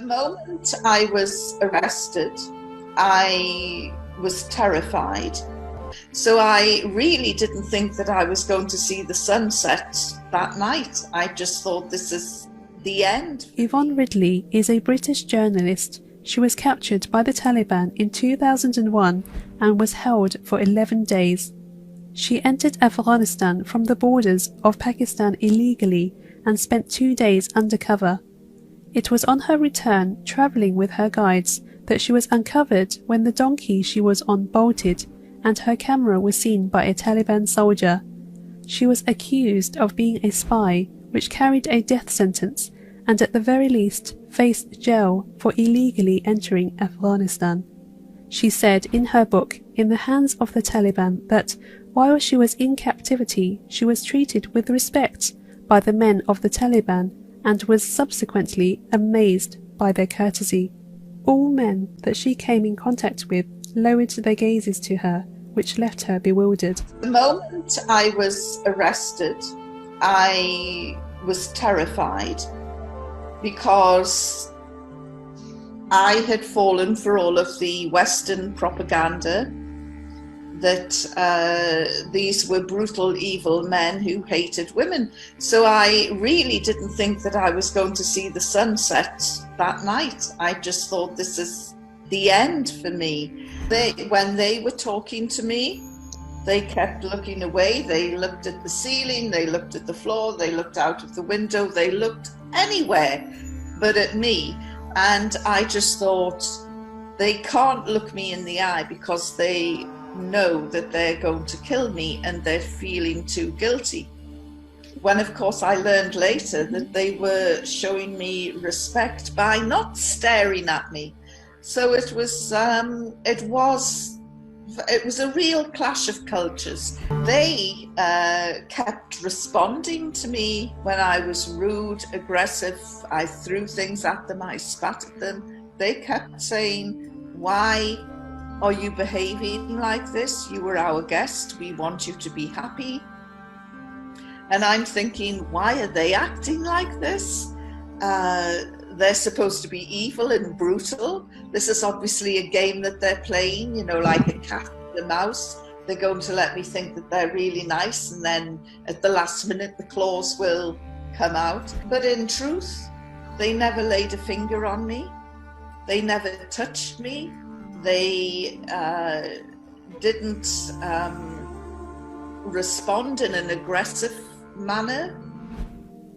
The moment I was arrested, I was terrified. So I really didn't think that I was going to see the sunset that night. I just thought this is the end. Yvonne Ridley is a British journalist. She was captured by the Taliban in 2001 and was held for 11 days. She entered Afghanistan from the borders of Pakistan illegally and spent 2 days undercover. It was on her return, travelling with her guides, that she was uncovered when the donkey she was on bolted and her camera was seen by a Taliban soldier. She was accused of being a spy, which carried a death sentence, and at the very least faced jail for illegally entering Afghanistan. She said in her book, In the Hands of the Taliban, that while she was in captivity, she was treated with respect by the men of the Taliban and was subsequently amazed by their courtesy. All men that she came in contact with lowered their gazes to her, which left her bewildered. The moment I was arrested, I was terrified because I had fallen for all of the Western propaganda that these were brutal, evil men who hated women. So I really didn't think that I was going to see the sunset that night. I just thought this is the end for me. When they were talking to me, they kept looking away. They looked at the ceiling, they looked at the floor, they looked out of the window, they looked anywhere but at me. And I just thought, they can't look me in the eye because they know that they're going to kill me and they're feeling too guilty. When of course I learned later that they were showing me respect by not staring at me. So it was a real clash of cultures. They kept responding to me when I was rude, aggressive. I threw things at them, I spat at them. They kept saying, why are you behaving like this? You were our guest, we want you to be happy. And I'm thinking, why are they acting like this? They're supposed to be evil and brutal. This is obviously a game that they're playing, you know, like a cat and a mouse. They're going to let me think that they're really nice, and then at the last minute the claws will come out. But in truth, they never laid a finger on me. They never touched me. They didn't respond in an aggressive manner.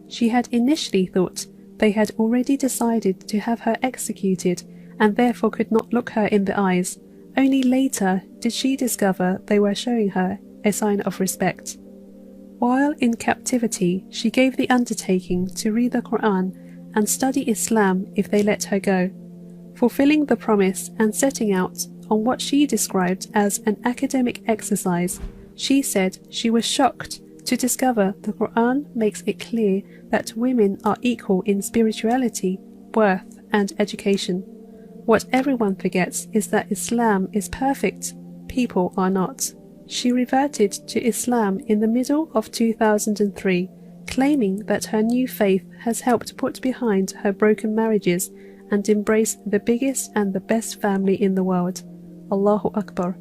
She had initially thought they had already decided to have her executed and therefore could not look her in the eyes. Only later did she discover they were showing her a sign of respect. While in captivity, she gave the undertaking to read the Quran and study Islam if they let her go, fulfilling the promise and setting out on what she described as an academic exercise. She said she was shocked to discover the Quran makes it clear that women are equal in spirituality, worth, and education. What everyone forgets is that Islam is perfect, people are not. She reverted to Islam in the middle of 2003, claiming that her new faith has helped put behind her broken marriages and embrace the biggest and the best family in the world. Allahu Akbar.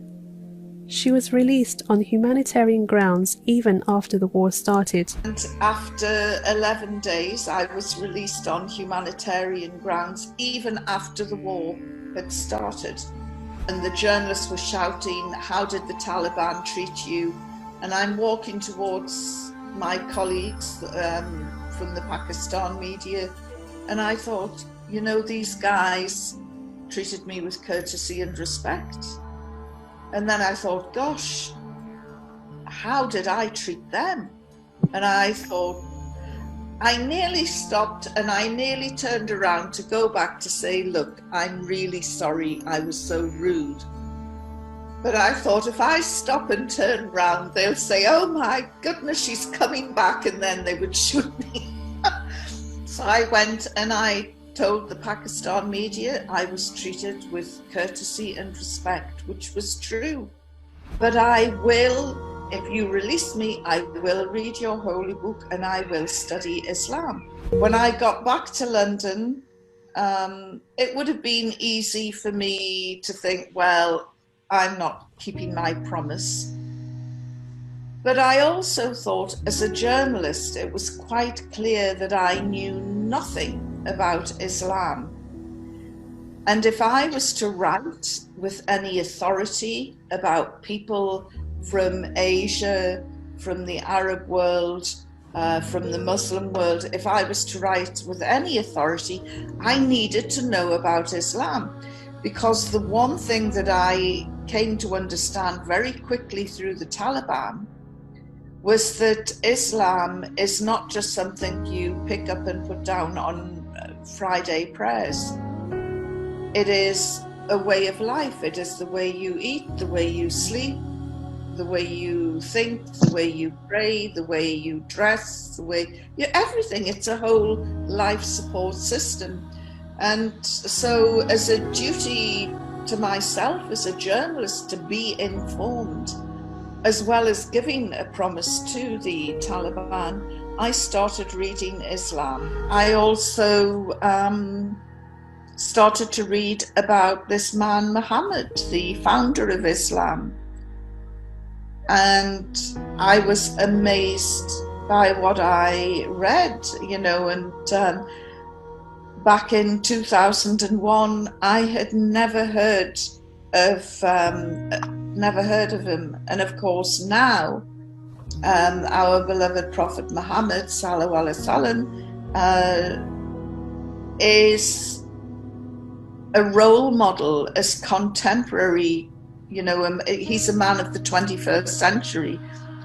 She was released on humanitarian grounds even after the war started. And after 11 days, I was released on humanitarian grounds even after the war had started. And the journalists were shouting, how did the Taliban treat you? And I'm walking towards my colleagues from the Pakistan media, and I thought, you know, these guys treated me with courtesy and respect. And then I thought, gosh, how did I treat them? And I thought, I nearly stopped and I nearly turned around to go back to say, look, I'm really sorry I was so rude. But I thought, if I stop and turn around, they'll say, oh my goodness, she's coming back, and then they would shoot me. So I went and I told the Pakistan media I was treated with courtesy and respect, which was true. But I will, if you release me, I will read your holy book and I will study Islam. When I got back to London, it would have been easy for me to think, well, I'm not keeping my promise. But I also thought, as a journalist, it was quite clear that I knew nothing about Islam. And if I was to write with any authority about people from Asia, from the Arab world, from the Muslim world, if I was to write with any authority, I needed to know about Islam. Because the one thing that I came to understand very quickly through the Taliban was that Islam is not just something you pick up and put down on Friday prayers. It is a way of life. It is the way you eat, the way you sleep, the way you think, the way you pray, the way you dress, the way everything. It's a whole life support system. And so as a duty to myself as a journalist to be informed, as well as giving a promise to the Taliban, I started reading Islam. I also started to read about this man, Muhammad, the founder of Islam. And I was amazed by what I read, and back in 2001, I had never heard of him. And of course now, our beloved Prophet Muhammad sallallahu alaihi wasallam is a role model as contemporary. He's a man of the 21st century,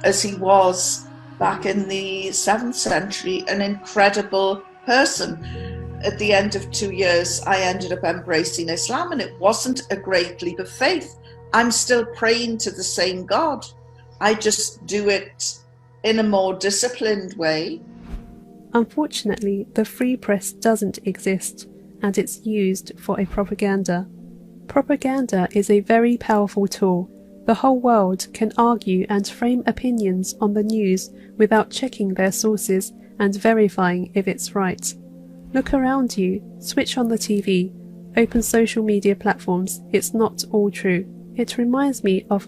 as he was back in the 7th century, an incredible person. At the end of 2 years, I ended up embracing Islam, and it wasn't a great leap of faith. I'm still praying to the same God. I just do it in a more disciplined way. Unfortunately, the free press doesn't exist, and it's used for a propaganda. Propaganda is a very powerful tool. The whole world can argue and frame opinions on the news without checking their sources and verifying if it's right. Look around you, switch on the TV, open social media platforms, it's not all true. It reminds me of